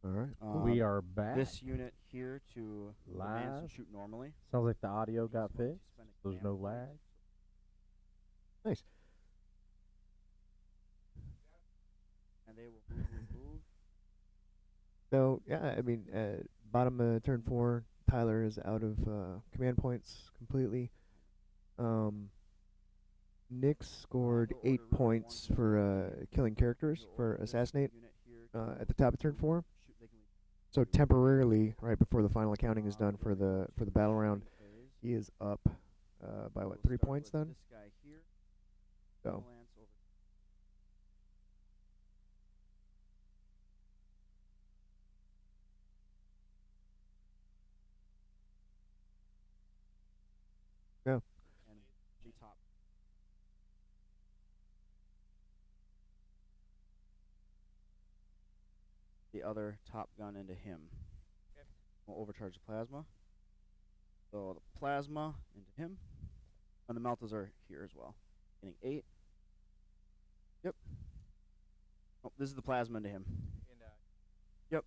All right. We are back. This unit here to advance and Live. shoot normally. Sounds like the audio got He's going to fixed. spend a There's command no point. lag. Nice. And they will move. So yeah, I mean, bottom of turn 4, Tyler is out of command points completely. Nick scored 8 points for killing characters for assassinate at the top of turn 4. So temporarily, right before the final accounting is done for the battle round, he is up by what, 3 points then? This guy here. So Lance over. yeah, And the top. The other top gun into him. We'll overcharge the plasma. So the plasma into him. And the meltas are here as well. Getting 8. Yep. Oh, this is the plasma into him. Yep.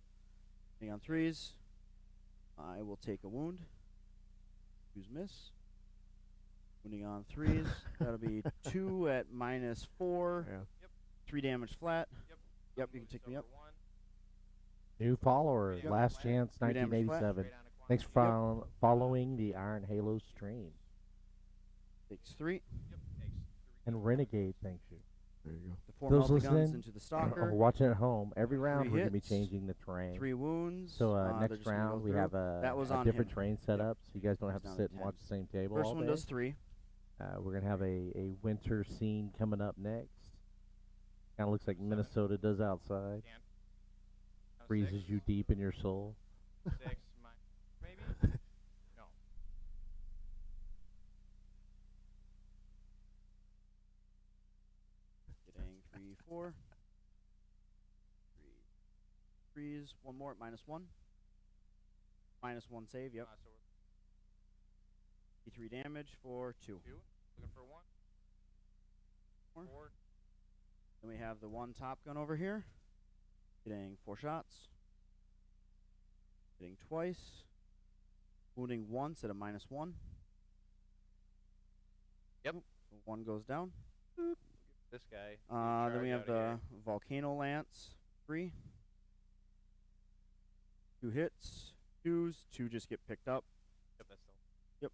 Getting on 3s. I will take a wound. Use miss. Wounding on 3s. That'll be 2 at -4. yeah. 3 damage flat. Yep, you can take me up. New follower, Yep. Last Chance 3 damage flat. 1987. Thanks for following the Iron Halo stream. Takes 3. And Renegade, thanks you. There you go. The 4 Those multi guns listening into the or stalker. watching at home, every round we're going to be hits, changing the terrain. 3 wounds. So they're next just gonna go round we through. have That was a on different him. train setup, so you guys don't have to down sit to and watch 10. the same table First all one day. does 3. We're going to have a winter scene coming up next. Kind of looks like Minnesota does outside. Freezes you deep in your soul. 6, maybe? No. Getting 3, 4. 3. Freeze. 1 more at -1. -1 save, yep. So we're 3 damage for 2. 2. Looking for 1. 4. Then we have the 1 top gun over here. Getting 4 shots. Hitting twice. Wounding once at a -1. Yep. So 1 goes down. This guy. Then we have the Volcano Lance. 3. 2 hits. 2s. 2 just get picked up. Yep, that's still.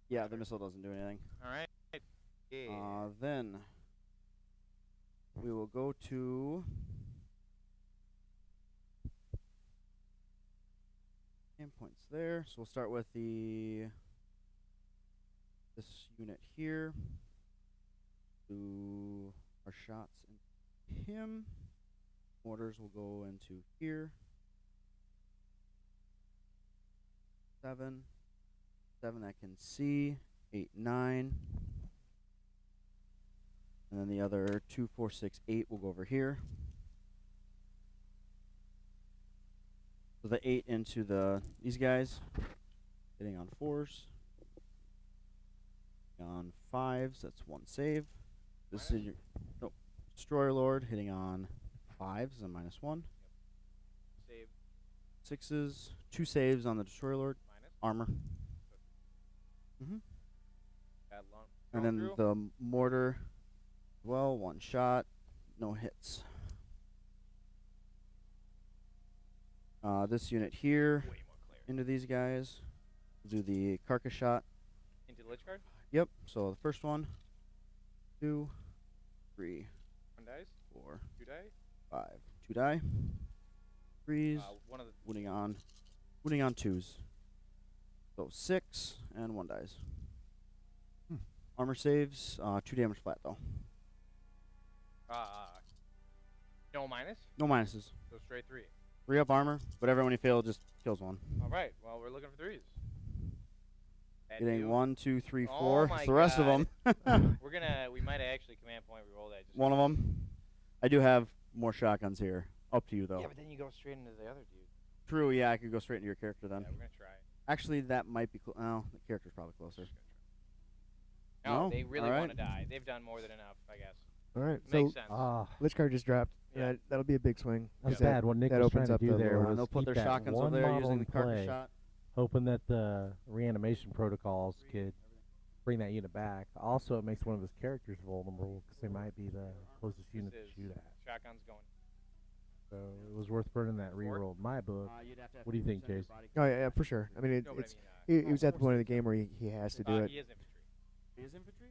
Yeah, the missile doesn't do anything. Alright. Yeah. Then we will go to points there. So we'll start with this unit here. Do our shots into him. Mortars will go into here. 7 I can see. 8, 9. And then the other 2, 4, 6, 8 will go over here. So the 8 into these guys. Hitting on 4s. On 5s, that's 1 save. This is your Destroyer Lord hitting on 5s and -1. Save. 6s, 2 saves on the Destroyer Lord. Minus. Armor. Bad long. And then the mortar, well, 1 shot, no hits. This unit here Way more clear. into these guys. Do the carcass shot. Into the lich card. Yep. So the first one, 2, 3, 1 dice. 4, 2 dice. 5. 2 die. 3s. One of the. Wounding on 2s. So 6 and 1 dies. Armor saves, 2 damage flat though. No minus. No minuses. So straight 3. 3 up armor, but everyone you fail just kills 1. Alright, well, we're looking for 3s. Getting 1, 2, 3, Oh 4. my It's the rest of them. We might have actually command point reroll that. Just One of them. I do have more shotguns here. Up to you though. Yeah, but then you go straight into the other dude. True, yeah, I could go straight into your character then. Yeah, we're gonna try. Actually, that might be oh, the character's probably closer. Just gonna try. No, No? they really Alright. want to die. They've done more than enough, I guess. All right. Makes So sense. Lich card just dropped. Yeah. That'll be a big swing. That's 'cause that- bad. What Nick that was opens trying to up do the there lower- was they'll put keep their that shotguns one over there model using in the cartridge play, shot. hoping that the reanimation protocols could bring that unit back. Also, it makes one of his characters vulnerable because they might be the closest unit to shoot at. Shotgun's going. So it was worth burning that reroll in my book. You'd have to have What do you think, 50% of your Chase? body Oh yeah, for sure. I mean, No, but it's I mean, he was at the point of the game where he has to do it. He is infantry. He is infantry?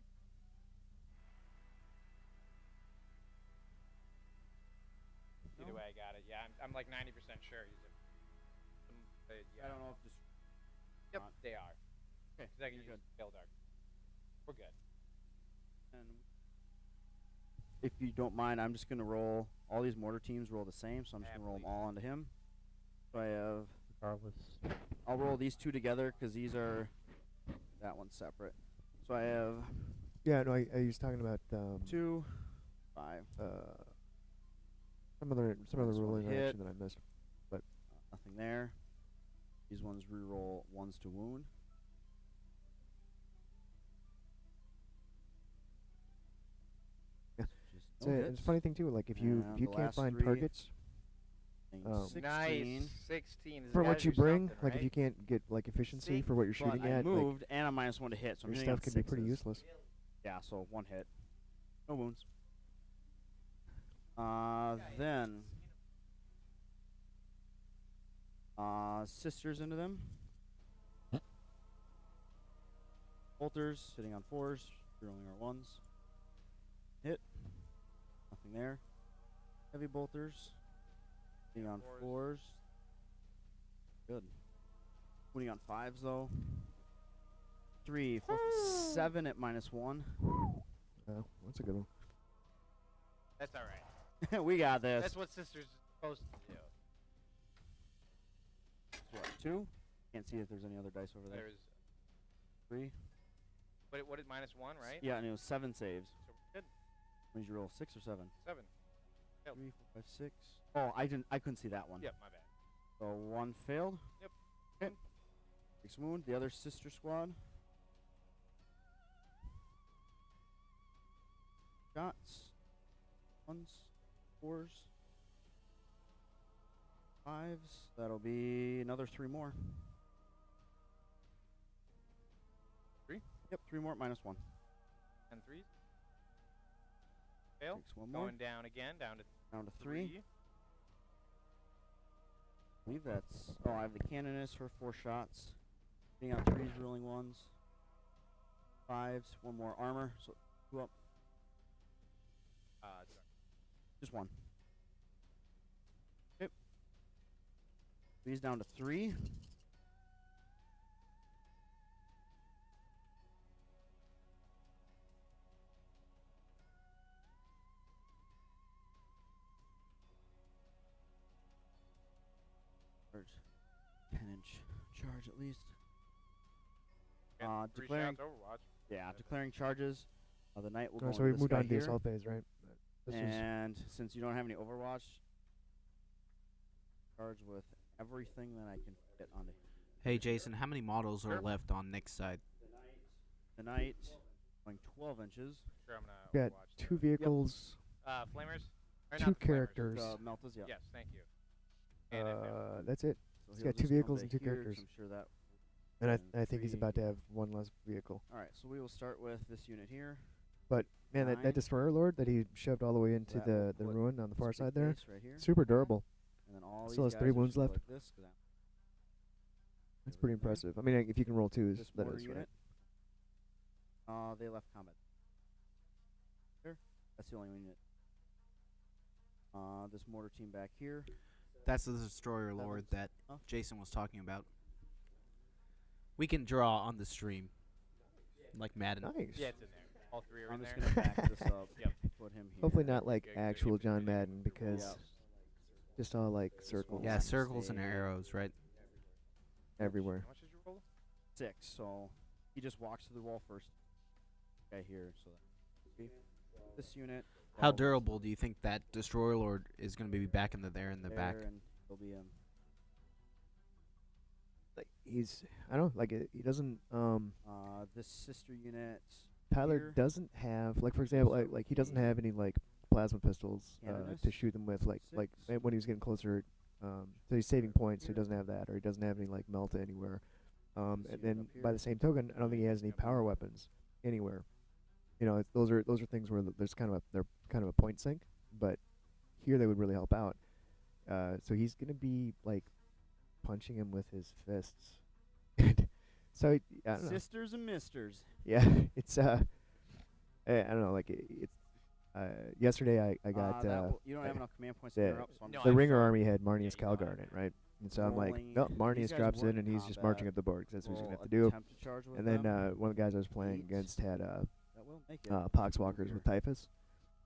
Either No? way, I got it. Yeah, I'm like 90% sure he's infantry. Yeah. I don't know if this. Yep, not. they are. Okay, Because I can you're use Kill Dark. We're good. And if you don't mind, I'm just gonna roll. All these mortar teams roll the same, so I'm just gonna roll them all onto him. So I have. Regardless. I'll roll these two together because these are. That one's separate. So I have Yeah, no, I was talking about 2, 5, some other Minus one ruling hit. action that I missed. nothing there. These ones reroll ones to wound. Yeah. Just It's, no it's a hits. funny thing too. Like if you And if you the can't last find 3, targets thing, um, 16. Nice. 16. for what you bring, like if you can't get like efficiency See? for what you're But shooting I at, like, moved and I'm -1 to hit, so I'm your hitting on stuff can be pretty 6s. useless. Yeah, so 1 hit. No wounds. Then sisters into them. Bolters hitting on 4s, rolling our 1s. Hit. Nothing there. Heavy bolters hitting on 4s. Good. Winning on 5s though. 3, 4, 7 at -1. Oh, that's a good one. That's all right. We got this. That's what sisters are supposed to do. So what, 2? Can't see if there's any other dice over there. There's 3. what is -1, right? Yeah, and it was 7 saves. So we're good. Means you roll 6 or 7. 7. 3, 4, 5, 6. Oh, I couldn't see that one. Yep, my bad. So 1 failed. Yep. Okay. 6 wound. The other sister squad. Shots. 1s. 4s. 5s. That'll be another 3 more. 3? Yep, 3 more at -1. And 3s. Fail. Takes 1 more. Going down again, down to Down to 3. 3. I believe that's. Oh, I have the canonist for 4 shots. Hitting on 3s, rolling 1s. 5s, 1 more armor. So 2 up. Sorry. Just 1. Okay. These down to 3. Charge. 10-inch charge at least. Okay, 3 declaring. shots Overwatch. Yeah, declaring charges. The knight will go Oh, so into we this moved guy on to the here. assault phase, right? This was And since you don't have any Overwatch, charge with everything that I can fit onto him. Hey Jason, how many models are Sure. left on Nick's side? The knight going 12 inches. Sure, I'm gonna we got Overwatch 2 vehicles, that. Flamers. Or 2 not the flamers. characters. Meltas, yeah. Yes, thank you. And I failed. That's it. So He's he'll got 2 just come vehicles back and 2 here, 'cause characters. I'm sure that. And and I think he's 3. about to have 1 less vehicle. All right, so we will start with this unit here. But man, that 9. destroyer lord that he shoved all the way into That will the put ruin on the far this big side there, base right here. super durable. And then all Still these has 3 guys are wounds just left. Like this, 'cause That's pretty impressive. I mean, if you can roll 2s, this that mortar is, right? unit. They left combat. There. That's the only unit. This mortar team back here. That's the destroyer lord one's that off. Jason was talking about. We can draw on the stream, like Madden. Nice. Yeah, it's in there. All 3 are I'm in just there. gonna back this up. Yep. Put him here. Hopefully not like Good, good, actual good, John good. Madden because Yeah. just all like This circles one Yeah, Nice. circles and Stay- arrows, right? everywhere. How much did you roll? 6. So he just walks through the wall first. Guy here. So that, this unit. How that'll durable do you think that destroyer lord is going to be back in the back? there, and he'll be Like he's, I don't know, like he doesn't. this sister unit. Tyler here. doesn't have, like for example, like he doesn't have any like plasma pistols Cannonus? to shoot them with, like Six. when he was getting closer. So he's saving points, so he doesn't have that, or he doesn't have any like Melta anywhere. And See it then up by here. the same token, I don't think he has any power weapons anywhere. You know, those are things where there's they're kind of a point sink, but here they would really help out. So he's gonna be like punching him with his fists. So I don't know. Sisters and misters. Yeah, it's I don't know. Like it's yesterday I got You don't have enough command points the- to interrupt, so I'm No, just the I'm Ringer sorry. army had Yeah, Marnius you know Calgar in that. it, right? And so I'm like, rolling- no, these Marnius guys drops weren't in and in he's just marching combat. up the board 'cause that's what he's Roll gonna have to do. attempt to charge with And then them. one of the guys I was playing 8. against had That will make it. Poxwalkers Here. with Typhus, This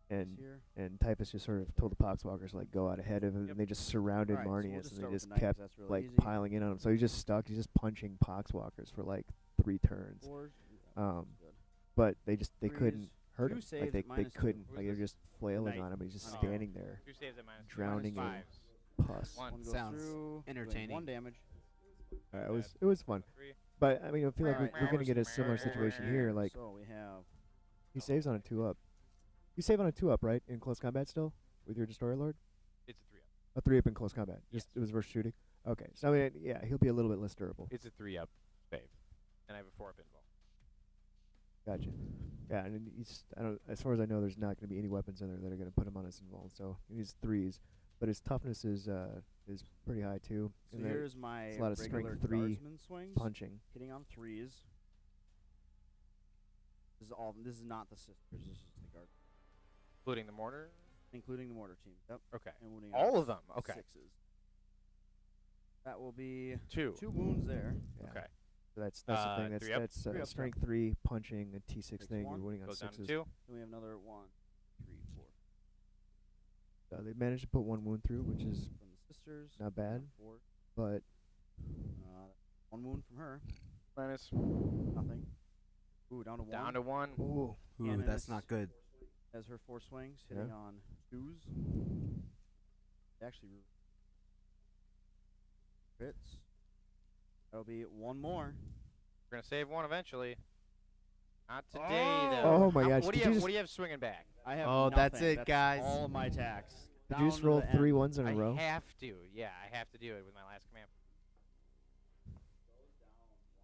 and here. Typhus just sort of told the Poxwalkers to like go out ahead of him, Yep. and they just surrounded Alright, so we'll Marnius, just and start they with just the knight 'cause kept that's really like easy. piling in on him. So he's just stuck. He's just punching Poxwalkers for like 3 turns. Fours. Um, Good. But they Threes. couldn't hurt 2 him. saves Like they at -2. couldn't. Who's Like they're this? just flailing Knight. on him, and he's just Oh. standing there, 2 saves at -2. drowning in -5s. pus. One. One goes Sounds through, doing entertaining. 1 damage. It was fun. 3. But I mean, I feel like Alright, we're gonna get a first similar situation here. Like So we have he saves on a 2-up. You save on a 2-up, right? In close combat still with your Destroyer Lord. It's a 3-up. A 3-up in close combat. Yes. Just it was versus shooting. Okay, so I mean, yeah, he'll be a little bit less durable. It's a 3-up save. And I have a 4-up invuln. Gotcha. Yeah, and I don't. As far as I know, there's not going to be any weapons in there that are going to put him on his invuln. So he needs 3s, but his toughness is pretty high too. so And there- here's my it's a lot of strength regular 3 guardsman swings. punching. Hitting on 3s. This is not the sisters. This is the guard, Including the mortar? including the mortar team. Yep. Okay. And wounding All on of them, okay. 6s. That will be 2. 2 wounds there. Yeah. Okay. So that's the thing. That's 3-up? that's 3-up, strength 3 punching a T6 Takes thing. You're 1, winning on Goes down to 6s. 2. Then we have another 1, 3, 4 They managed to put 1 wound through, which is from the sisters. not bad. 4. But 1 wound from her. Minus. Nothing. Ooh, down to 1. Down to 1. ooh, Ooh, that's not good. As her 4 swings, hitting Yeah. on 2s. Actually, hits. That'll be 1 more. We're going to save 1 eventually. Not today, though. Oh my How- gosh, What do did you you have, just- what do you have swinging back? I have Oh, that's nothing. it, guys. All of my attacks. did you just Down to roll the 3 end. ones in a row? I have to. Yeah, I have to do it with my last command.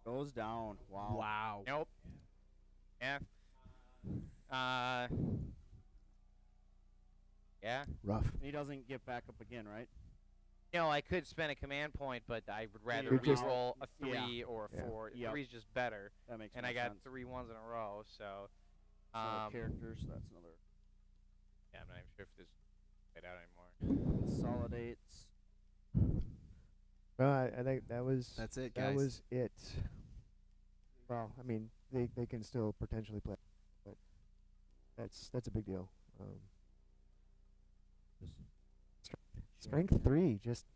Goes down. Wow. Wow. Nope. Yeah. Yeah. Rough. And he doesn't get back up again, right? No, I could spend a command point, but I would rather You're just- reroll a Yeah. 3 or a Yeah. 4. Yep. 3's just better. That makes And more I got sense. 3 ones in a row, so. Another character, so that's another. Yeah, I'm not even sure if this is played out anymore. Consolidates. Well, I think that was That's it, that guys. was it. Well, I mean, they can still potentially play, but that's a big deal. Strength 3, just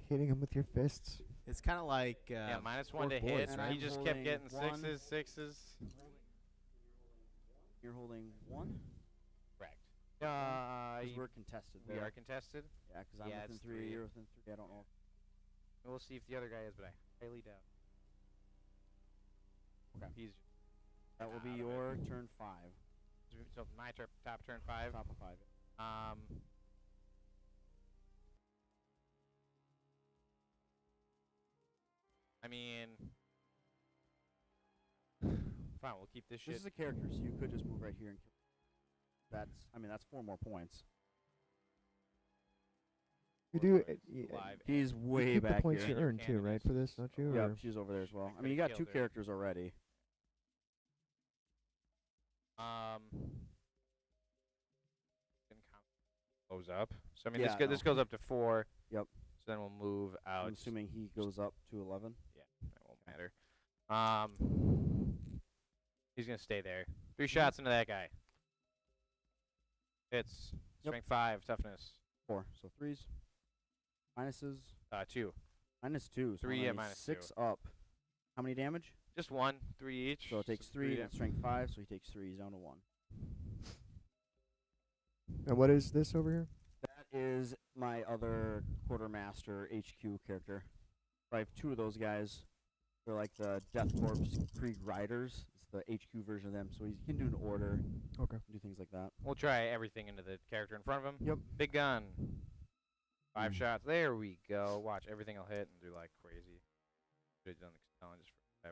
hitting him with your fists. It's kind of like Yeah, -1 to fourth hit. boards, And He I'm just kept holding getting 1. 6s, 6s. You're holding 1. Correct. Because we're contested. We there. are contested. Yeah, because I'm Yeah, within it's 3. 3. You're within 3. I don't know. We'll see if the other guy is, but I highly doubt. Okay. He's That will be out of it. your turn 5. So my top turn 5. Top of 5. I mean, fine. We'll keep this This shit. is a character, so you could just move right here and kill. That's 4 more points. You do. Live. He's You way keep back the points here. you earn too, right? For this, don't you? Yeah, Or- she's over there as well. I Could've mean, you got killed 2 her. characters already. Goes up. So I mean, Yeah, this goes up to 4. Yep. So then we'll move out. I'm assuming he goes up to 11. Yeah, that won't matter. He's gonna stay there. 3 shots into that guy. Hits. Yep. Strength 5, toughness 4. So 3s. Minuses. 2. -2. So 3 only at -2. 6 up. How many damage? Just 1, 3 each. So it takes 3 and strength 5, so he takes 3. He's down to 1. And what is this over here? That is my other quartermaster HQ character. I have 2 of those guys. They're like the Death Corps Krieg Riders. It's the HQ version of them, so he can do an order, Okay. do things like that. We'll try everything into the character in front of him. Yep. Big gun. 5 shots. There we go. Watch, everything will hit and do like crazy. Should have done the just for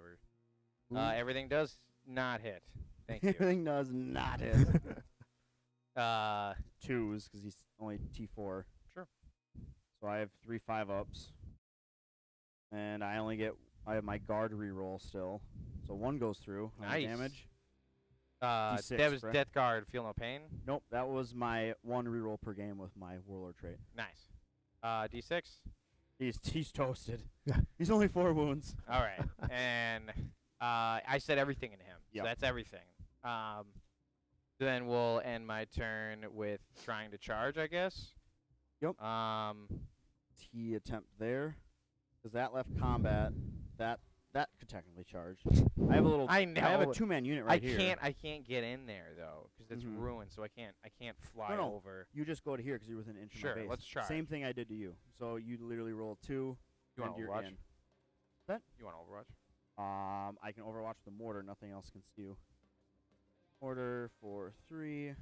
whatever. Everything does not hit. Thank you. Everything does not hit. 2s, because he's only T4. Sure. So I have 3 5-ups. And I have my guard reroll still. So 1 goes through. Nice. Damage. that D6, was correct? Death Guard. Feel no pain. Nope, that was my 1 reroll per game with my Warlord trait. Nice. D6. He's toasted. Yeah. He's only 4 wounds. All right. And I said everything into him. Yep. So that's everything. Then we'll end my turn with trying to charge, I guess. Yep. He attempt there, because that left combat. That could technically charge. I have a little. I know. I have a 2-man unit right here. I can't get in there though, because it's Mhm. ruined. So I can't fly No. over. You just go to here because you're within an inch Sure, of my base. let's try. Same thing I did to you. So you literally roll 2. You want and you're Overwatch? in. You want Overwatch? I can overwatch the mortar. Nothing else can see you. Mortar for 3.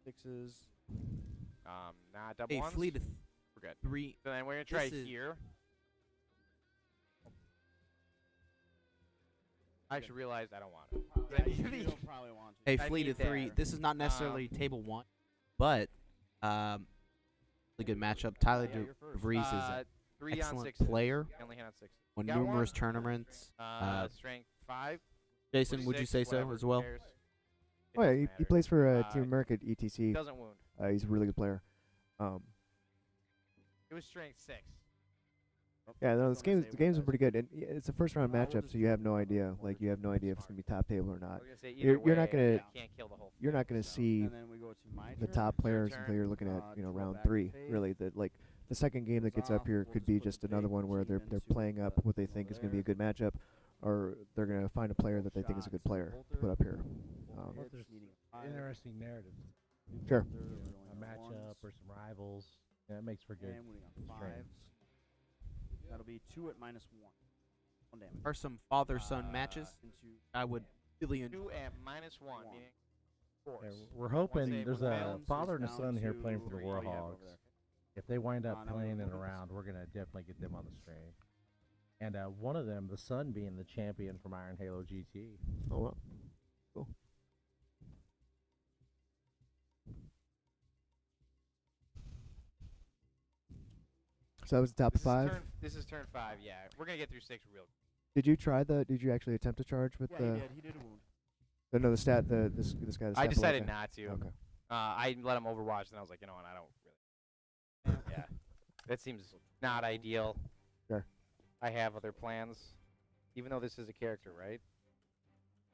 6s. Nah, double Hey, ones. fleet of We're good. 3. So then we're gonna try This is- here. I actually realized I don't want it. You don't probably want to. Hey, I fleet need of 3. there. This is not necessarily table 1, but really good matchup. Tyler Yeah, you're first. DeVries is an 3 on excellent 6. player. Only hit on 6. on Got numerous one? tournaments. Strength 5. Jason, would you 46, say so whatever, as who well? cares? It Oh yeah, doesn't he matter. plays for Uh, Team America at ETC. Doesn't wound. He's a really good player. It was strength 6. Yeah, no, That's this what I'm game's saying the games are with pretty good, and it's a first round we'll matchup, just so you have no do idea. mortar Like you have no idea if it's gonna be top table or I not. was gonna say You're either not way, gonna- you can't kill the whole You're not thing, gonna so. see And then we go to my the turn. top players turn. until you're looking at To go round back to 3. phase. Really, like the second game that Goes gets up off, here we'll could just be put the just another fake one where they're into playing the up what they middle think is gonna be a there. good matchup, or they're gonna find a player that they think is a good player to put up here. Bolter hits, There's needing a 5. Interesting narrative. Sure. Bolter, You know, rolling a on matchup ones. or some rivals. Yeah, it makes for good. And winning on strain. 5s. That'll be 2 at -1. 1 damage. Are some father-son matches? Into I would really enjoy. 2 at -1, One. meaning Yeah, force. we're hoping save, there's one a fail. father and a Down son here to playing for the three. What do you have over Warhogs. there? If they wind up now we playing have it movies. around, we're gonna definitely get them on the stream. And one of them, the son, being the champion from Iron Halo GT. Oh well, cool. So that was the top This is 5. This is turn 5. Yeah, we're gonna get through 6 real. Did you try the? Did you actually attempt to charge with Yeah, the? he did. He did a wound. No, the stat. This guy. The I stat decided below not to. that. Okay. I let him overwatch, and I was like, you know what, I don't really. Yeah, that seems not ideal. Sure. I have other plans, even though this is a character, right?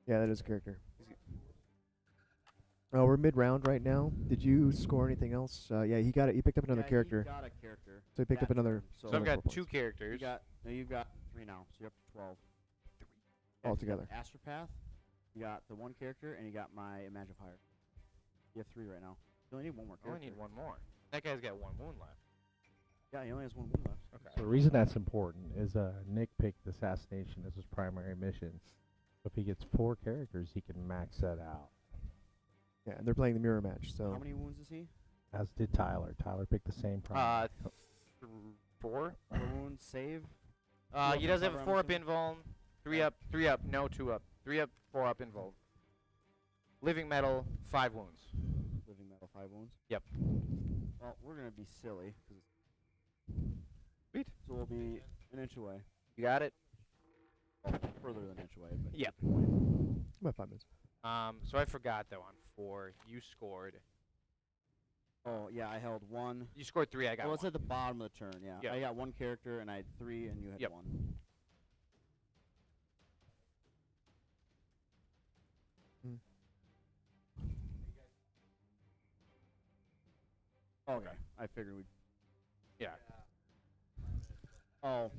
Yeah, that is a character. Is he- Oh, we're mid round right now. Did you score anything else? Yeah, he got it. He picked up another Yeah, character. He got a character. So he picked up that another. turn. So another I've got 4 2 points. characters. You've got 3 now, so you're up to 12. All You got together. Astropath. You got the 1 character, and you got my Imagifire. You have 3 right now. You only need 1 more I character. only need 1 more. That guy's got 1 wound left. Yeah, he only has 1 wound left. Okay. So the reason that's important is Nick picked assassination as his primary mission. So if he gets 4 characters, he can max that out. Yeah, and they're playing the mirror match. So How many wounds is he? As did Tyler. Tyler picked the same primary. 4. 4 wounds, save. He does have a cover, I'm 4 up assuming? invuln, 3 up, 3 up, no 2 up, 3 up, 4 up invuln. Living metal, 5 wounds. Living metal, 5 wounds. Yep. Well, we're gonna be silly. Sweet. So we'll be an inch away. You got it. Well, further than an inch away. But Yep. about 5 minutes. So I forgot though on 4, you scored. Oh yeah, I held 1. You scored 3. I got Well, 1. it's at the bottom of the turn. Yeah. Yep. I got 1 character, and I had 3, and you had Yep. 1. Okay. I figured we'd. Yeah. Oh. Oh,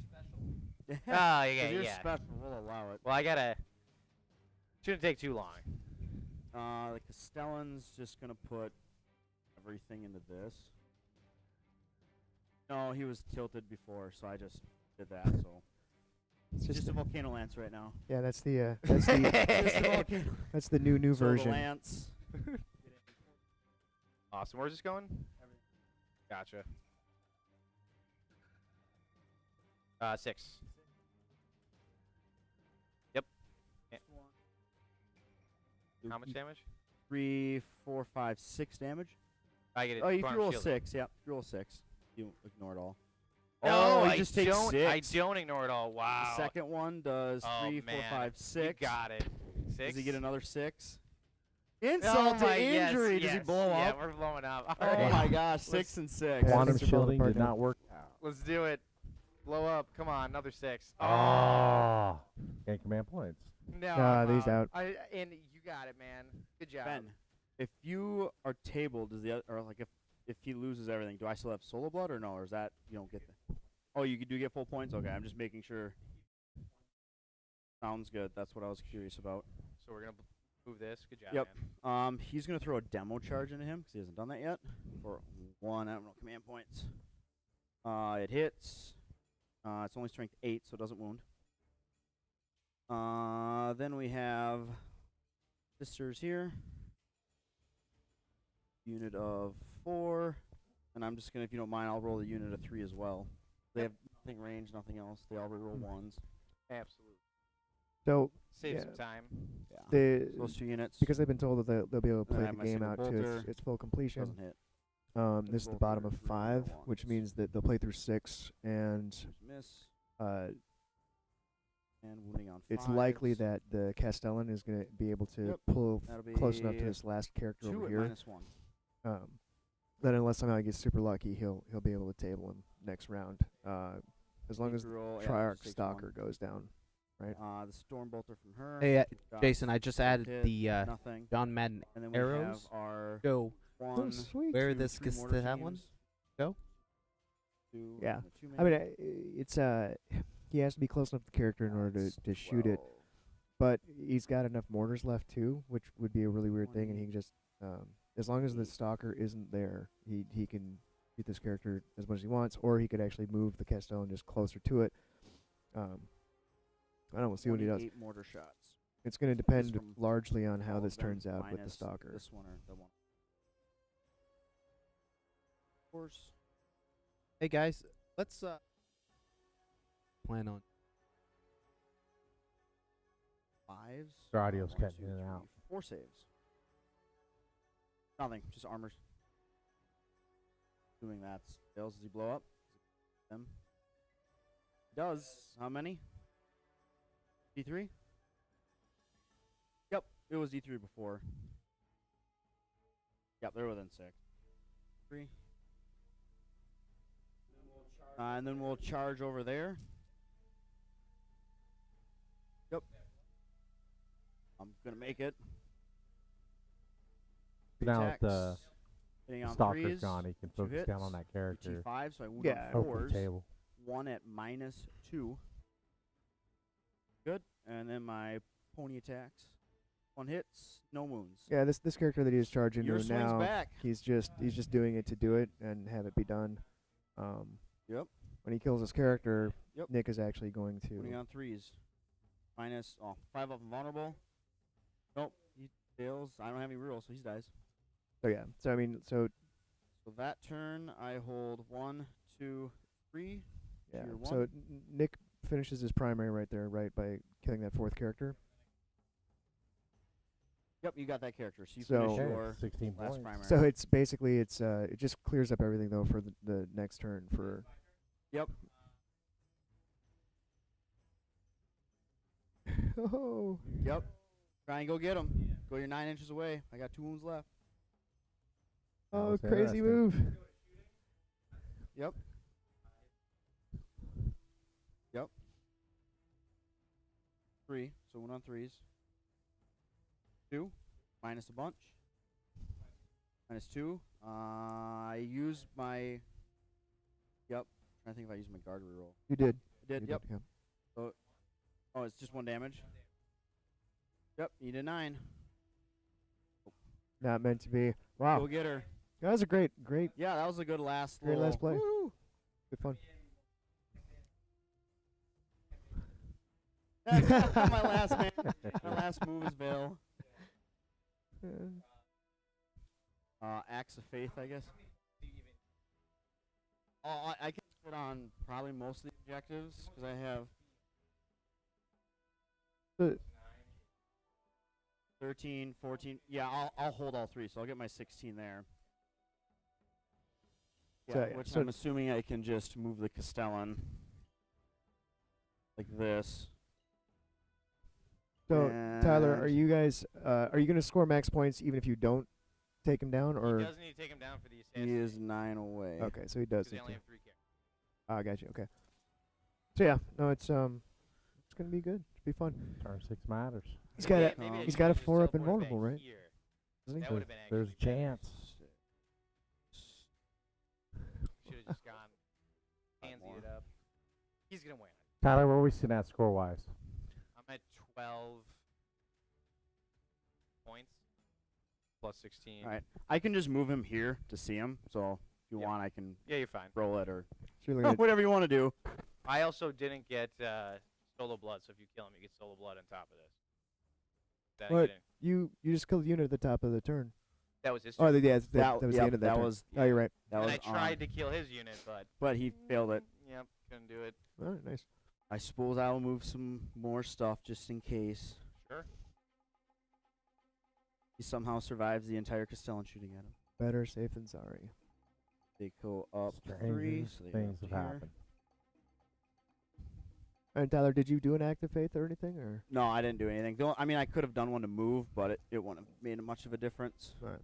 Yeah, yeah, you're yeah. special. We'll allow it. Well, I gotta. Shouldn't take too long. The Castellan's just gonna put everything into this. No, he was tilted before, so I just did that. So It's Just just a volcano lance right now. yeah. That's the Just a volcano. that's the new So version. the lance. Awesome. Where's this going? Gotcha. 6. Yep. How much damage? 3, 4, 5, 6 damage. I get it. Oh, if Farm you roll shielding. 6, yeah. If you roll 6, you ignore it all. No, oh, I you just take don't. 6. I don't ignore it all. Wow. The second one does Oh, 3, 4, man. 5, 6. You got it. 6. Does he get another 6? Oh Insult my, to yes, injury. Does he yes. blow Yeah, up? we're blowing up. Oh Alright. my gosh, 6 and 6. Yeah, Quantum things are falling shielding apart did now. not work out. Let's do it. Blow up. Come on, another 6. Oh. Gain command points. No, Nah, I'm these out. And you got it, man. Good job. Ben, if you are tabled, does the other, or like if he loses everything, do I still have solo blood or no? Or is that you don't get the? Oh, you do get full points. Okay, I'm just making sure. Sounds good. That's what I was curious about. So we're gonna move this. Good job, Yep. man. He's gonna throw a demo charge into him because he hasn't done that yet. For 1 admiral command points. It hits. It's only strength 8, so it doesn't wound. Then we have sisters here. Unit of 4, and I'm just gonna, if you don't mind, I'll roll the unit of 3 as well. They have nothing range, nothing else. They all reroll 1s. Absolutely. So Save Yeah. some time. Yeah. the Those 2 units because they've been told that they'll be able to And I play have the my game single out to bolter. its full completion. doesn't hit. This is the roll bottom for of 3 5, more which ones. means that they'll play through 6, and There's miss uh, and wounding on 5s. it's likely that the Castellan is going to be able to Yep. pull That'll be close enough to this last character 2 over at here. -1. Then unless somehow he gets super lucky, he'll be able to table him next round. As long as Reroll, yeah, Triarch just takes Stalker 1. goes down. The storm bolter from her. Hey, got Jason, I just added hit, the nothing. John Madden And then we arrows. have our Go 1, sweet. where 2, this 3 gets mortar to have one. teams. Go. 2 Yeah. and the 2 I mean, man. it's he has to be close enough to the character in order That's to shoot it. 12. But he's got enough mortars left too, which would be a really weird thing. And he 20. can just, as long as the stalker isn't there, he can shoot this character as much as he wants, or he could actually move the Castellan just closer to it. I don't know. We'll see what he does. 28 mortar shots. It's going to This depend from largely on how all of this them turns out with the minus stalker. This one or the one. Of course. Hey guys, let's plan on 5s. Your audio's 1, cutting 2, in and 3, out. 4 saves. Nothing. Just armors. Doing that. Fails. Does he blow up? Them. Does. How many? D3? Yep. It was D3 before. Yep, they're within 6. 3. And then we'll charge over there. Yep. I'm gonna make it. Now Attacks. that the Hitting on stalker's 3s. gone, he can 2 focus down on hits, that character. T5, so I wound Yeah. on Hope for 4s. table. 1 at -2. Good. And then my pony attacks. 1 hits, no wounds. Yeah, this character that he is charging Your into swing's now, back. he's just doing it to do it and have it be done. Yep. When he kills his character, Yep. Nick is actually going Putting to. on 3s. Minus 5 of them vulnerable. Nope. He fails. I don't have any rerolls, so he dies. So yeah. So I mean, so So that turn I hold 1, 2, 3. yeah. Tier So 1. Nick finishes his primary right there, right, by killing that 4th character. Yep, you got that character. So you So- finish Okay, your 16 last points. primary. So it's basically it just clears up everything though for the next turn for. Yep. Oh. Yep. Try and go get him. Go your 9 inches away. I got 2 wounds left. That Oh, was crazy interesting. move. Yep. Yep. 3. So 1 on 3s. 2. Minus a bunch. -2. I used my. Yep. Trying to think if I used my guard reroll. You did. I did. You Yep. Yeah. Oh, it's just 1 damage. Yep. You did 9. Not meant to be. Wow. Go get her. That was a great Yeah, that was a good last. Great last little- play. Woo! good fun. my last man. My last move is Veil. Acts of Faith, I guess. Oh, I can fit on probably most of the objectives because I have Uh, 13, 14. Yeah, I'll hold all three, so I'll get my 16 there. Yeah, So, yeah, which so- I'm assuming I can just move the Castellan like this. So, Tyler, are And you guys are you gonna score max points even if you don't take him down, He or does need to take him down for the he assassin. is 9 away. okay, so he does. Because they Need only to. have 3 characters. I got you. Okay. So yeah, no, it's gonna be good. It's be fun. Turn 6 matters. He's got a maybe I he's should got a just 4-up teleport it back invulnerable, right? here. Doesn't he? That would have been There's a actually better. chance. Should have just gone handsy more. it up. He's gonna win. Tyler, where are we sitting at score-wise? I'm at 12 points plus 16. All right, I can just move him here to see him. So if you Yep. want, I can Yeah, you're fine. roll it or So you're looking at- whatever you want to do. I also didn't get solo blood, so if you kill him, you get solo blood on top of this. That, What? didn't- you just killed the unit at the top of the turn. that was his Oh, turn. yeah, that was the yep, end of that turn. was Oh, you're right. that and was I tried to kill his unit, but he failed it. Yep, couldn't do it. All right, nice. I suppose I will move some more stuff just in case Sure. he somehow survives the entire Castellan shooting at him. Better safe than sorry. They go up 3, Strangest so they things go have up here. happened. And Tyler, did you do an act of faith or anything, or? No, I didn't do anything. I mean, I could have done one to move, but it wouldn't have made much of a difference. All right.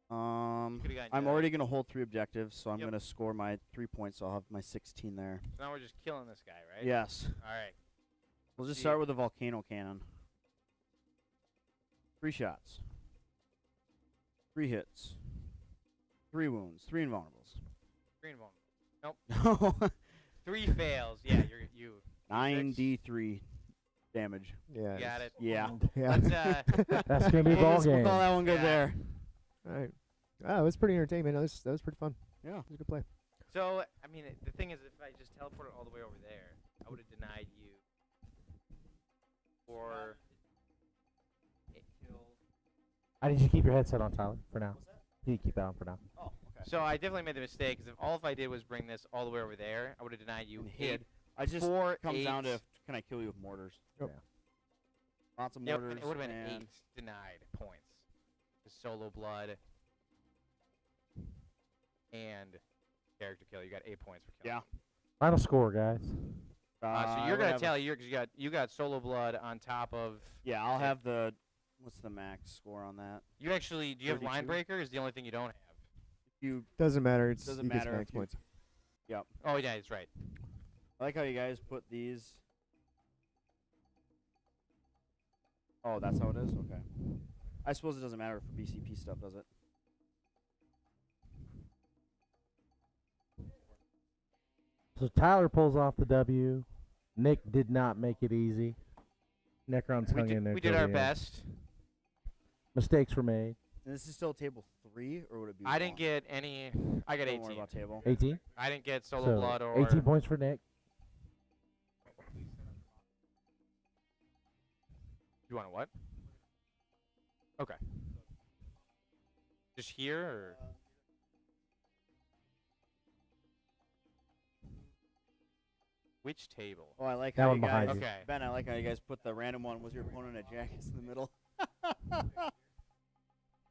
Could've gotten I'm Jedi. already gonna hold 3 objectives, so I'm Yep. gonna score my 3 points. So I'll have my 16 there. So now we're just killing this guy, right? Yes. All right. We'll just See. start with the volcano cannon. 3 shots. 3 hits. 3 wounds. 3 invulnerables. Green one. Nope. No. 3 fails. Yeah, you 9d3 damage. Yeah. got it. Yeah. Yeah. Let's That's gonna be a We'll ball just- we'll game. call that one good Yeah. there. All right. Ah, it was pretty entertaining. That was pretty fun. Yeah. It was a good play. So, I mean, the thing is, if I just teleported all the way over there, I would have denied you. Or I need you to keep your headset on, Tyler, for now. You keep that on for now. Oh, okay. so I definitely made the mistake because if I did was bring this all the way over there, I would have denied you And 8, hid. I just 4, comes 8. down to can I kill you with mortars? Yep. Yeah. Lots of Yeah, mortars. it would have been and 8 denied points. The solo blood and character kill. You got 8 points for killing. Yeah. Final score, guys. So you're gonna tell you because you got solo blood on top of. Yeah, I'll have the. What's the max score on that? You actually do you have 32? line breaker? Is the only thing you don't have. You. Doesn't matter. It's Doesn't he gets matter max if you- points. Yep. Oh yeah, that's right. I like how you guys put these. Oh, that's how it is. Okay. I suppose it doesn't matter for BCP stuff, does it? So Tyler pulls off the W. Nick did not make it easy. Necron's hung in there. We till did the our end. best. Mistakes were made. And this is still table 3, or would it be? I didn't 1? get any. I got Don't worry 18. about table. 18. I didn't get solo So blood or 18 points for Nick. You want a what? Okay. Just here or? Which table? Oh, I like That how one you behind guys. you. Okay. Ben, I like how you guys put the random one with your opponent at Jackets in the middle.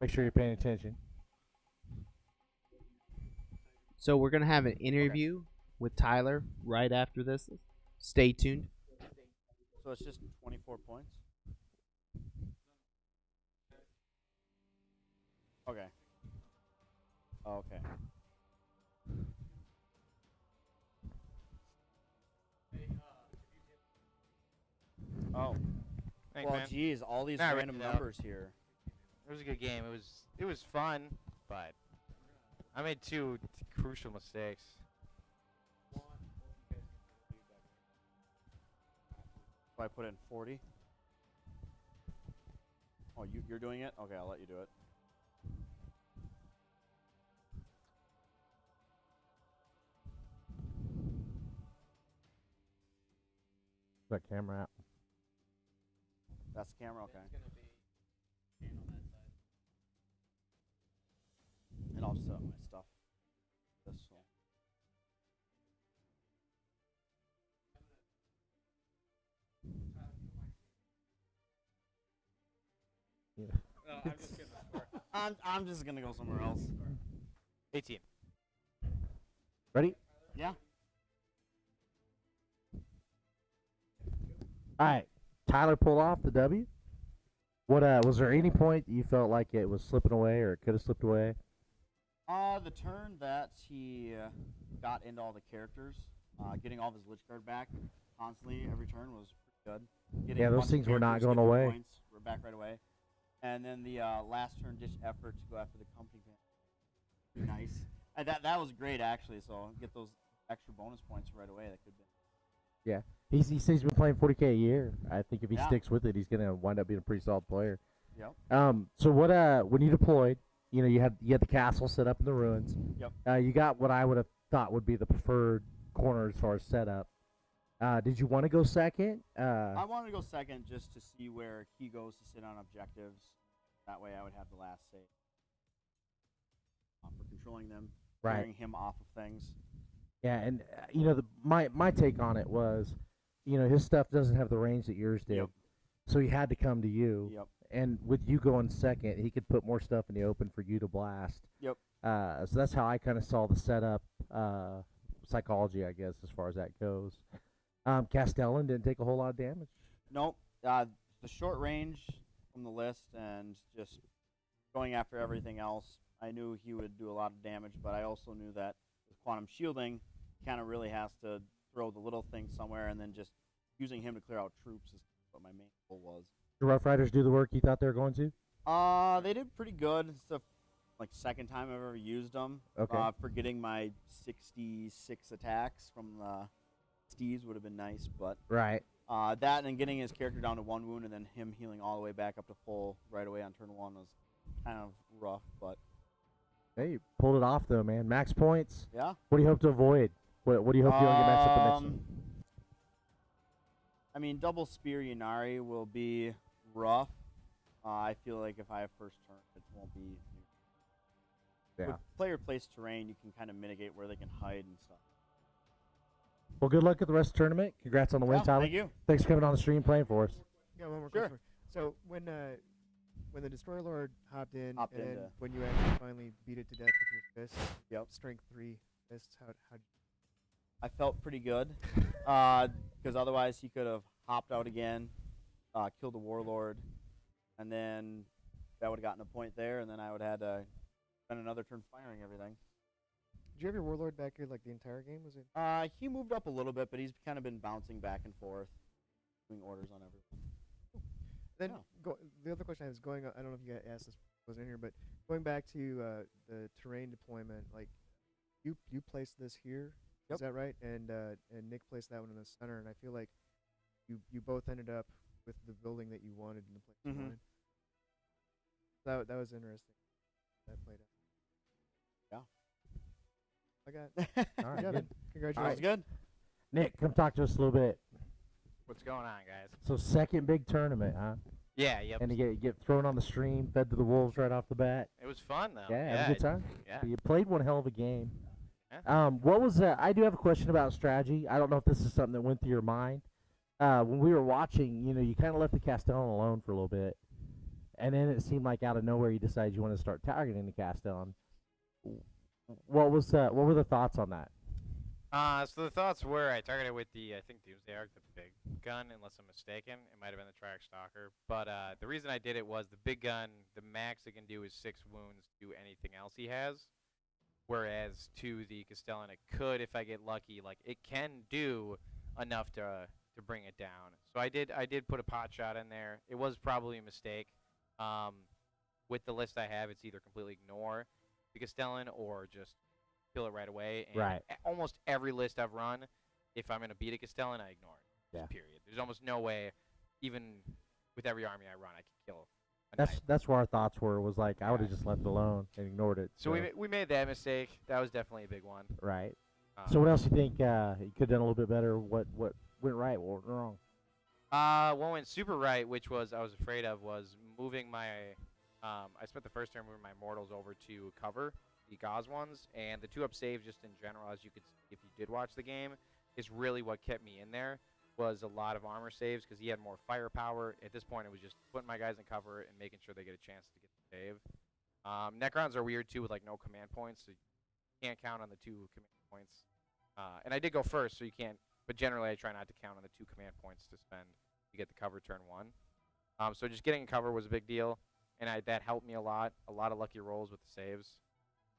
Make sure you're paying attention. So we're gonna have an interview with Tyler right after this. Stay tuned. So it's just 24 points. Okay. Okay. Oh. Thanks, Well, man. geez, all these Nah, random write it out. numbers here. It was a good game. It was fun, but I made 2 crucial mistakes. So I put in 40. Oh, you're doing it? Okay, I'll let you do it. That camera out. That's the camera, okay. And I'll just set up my stuff. This so. Yeah. I'm just gonna go somewhere else. 18. Ready? Yeah. All right. Tyler pulled off the W. What was there any point that you felt like it was slipping away or it could have slipped away? The turn that he got into all the characters, getting all of his Lich Guard back constantly every turn was pretty good. Getting Yeah, a those bunch of things were not characters, going get their away. Points, we're back right away. And then the last turn ditch effort to go after the company van. Pretty nice. And that was great actually. So get those extra bonus points right away. That could be. Yeah. He says he's been playing 40K a year. I think if he Yeah. sticks with it, he's gonna wind up being a pretty solid player. Yep. So what when you deployed, you know, you had the castle set up in the ruins. Yep. You got what I would have thought would be the preferred corner as far as setup. Did you want to go second? I wanted to go second just to see where he goes to sit on objectives. That way I would have the last say for controlling them, Right. clearing him off of things. Yeah, and you know, my take on it was, you know, his stuff doesn't have the range that yours did, Yep. so he had to come to you. Yep. And with you going second, he could put more stuff in the open for you to blast. Yep. So that's how I kind of saw the setup psychology, I guess, as far as that goes. Castellan didn't take a whole lot of damage. Nope. The short range from the list and just going after everything else, I knew he would do a lot of damage, but I also knew that with quantum shielding, he kind of really has to throw the little thing somewhere, and then just using him to clear out troops is what my main goal was. The Rough Riders do the work you thought they were going to? They did pretty good. It's the second time I've ever used them. Okay. For getting my 66 attacks from the Steves would have been nice, but Right. that and getting his character down to 1 wound and then him healing all the way back up to full right away on turn 1 was kind of rough, but Hey, you pulled it off though, man. Max points. yeah. What do you hope to avoid? What do you hope you don't get maxed up the next one? I mean, double spear Yanari will be rough. I feel like if I have first turn, it won't be. Yeah. With player place terrain, you can kind of mitigate where they can hide and stuff. Well, good luck at the rest of the tournament. Congrats on the win, Yeah, Tyler. thank you. Thanks for coming on the stream playing for us. Yeah, one more Sure. question. So when the Destroyer Lord hopped in, Hopped and into- when you actually finally beat it to death with your fist, Yep. strength 3 fists, how I felt pretty good, because otherwise he could have hopped out again, killed the Warlord, and then that would have gotten a point there, and then I would have had to spend another turn firing everything. did you have your Warlord back here like the entire game? Was it? He moved up a little bit, but he's kind of been bouncing back and forth, doing orders on everything. Then Yeah. the other question I was going, I don't know if you guys asked this was in here, but going back to the terrain deployment, like you placed this here, Yep. is that right? And Nick placed that one in the center, and I feel like you both ended up with the building that you wanted in the place you Mhm. wanted. That was interesting. That played out. I got. All right, Yeah, good. man. Congratulations. Sounds good. Nick, come talk to us a little bit. What's going on, guys? So second big tournament, huh? Yeah, yep. And you get thrown on the stream, fed to the wolves right off the bat. It was fun though. Yeah, have a good time. Yeah. You played one hell of a game. Yeah. What was I do have a question about strategy. I don't know if this is something that went through your mind. When we were watching, you know, you kind of left the Castellan alone for a little bit, and then it seemed like out of nowhere you decided you wanted to start targeting the Castellan. What were the thoughts on that? So the thoughts were I targeted with the I think Doomsday Arc, the big gun, unless I'm mistaken. It might have been the Triarch Stalker. But the reason I did it was the big gun, the max it can do is 6 wounds to anything else he has. Whereas to the Castellan, it could, if I get lucky, like it can do enough to bring it down. So I did put a pot shot in there. It was probably a mistake. With the list I have, it's either completely ignore the Castellan or just kill it right away. And Right. Almost every list I've run, if I'm gonna beat a Castellan, I ignore it. Yeah. Period. There's almost no way, even with every army I run, I can kill. That's where our thoughts were. Was like I would have just left it alone and ignored it. So we made that mistake. That was definitely a big one. Right. So what else you think you could have done a little bit better? What went right? What went wrong? One went super right, which was I was afraid of was moving my. I spent the first turn moving my mortals over to cover the Gauze ones, and the 2-up save just in general, as you could see if you did watch the game, is really what kept me in there. Was a lot of armor saves because he had more firepower. At this point, it was just putting my guys in cover and making sure they get a chance to get the save. Necrons are weird too with like no command points, so you can't count on the 2 command points. And I did go first, so you can't. But generally, I try not to count on the 2 command points to spend to get the cover turn 1. So just getting in cover was a big deal, and that helped me a lot. A lot of lucky rolls with the saves.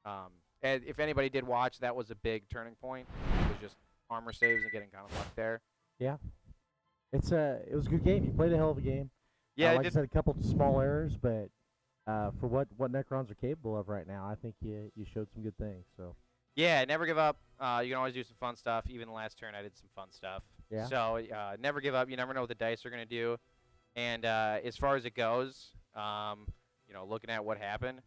And if anybody did watch, that was a big turning point. It was just armor saves and getting kind of luck there. Yeah. It was a good game. You played a hell of a game. Yeah, like I said, a couple small errors, but for what Necrons are capable of right now, I think you showed some good things. So. Yeah, never give up. You can always do some fun stuff. Even the last turn, I did some fun stuff. Yeah. So never give up. You never know what the dice are going to do. And as far as it goes, looking at what happened,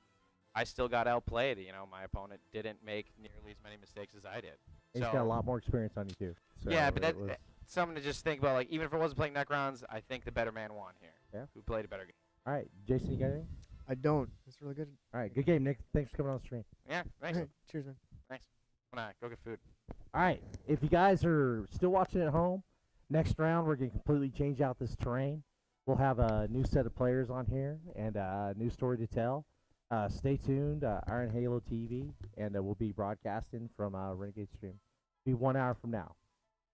I still got outplayed. My opponent didn't make nearly as many mistakes as I did. He's got a lot more experience on you, too. So yeah, but that's something to just think about. Like, even if I wasn't playing Necrons, I think the better man won here. Yeah. Who played a better game. All right. Jason, you got anything? I don't. It's really good. All right. Good game, Nick. Thanks for coming on the stream. Yeah, thanks. Alright, cheers, man. Thanks. I'm gonna go get food. All right. If you guys are still watching at home, next round we're going to completely change out this terrain. We'll have a new set of players on here and a new story to tell. Stay tuned, Iron Halo TV, and we'll be broadcasting from Renegade Stream. Be 1 hour from now.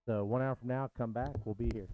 So 1 hour from now, come back. We'll be here.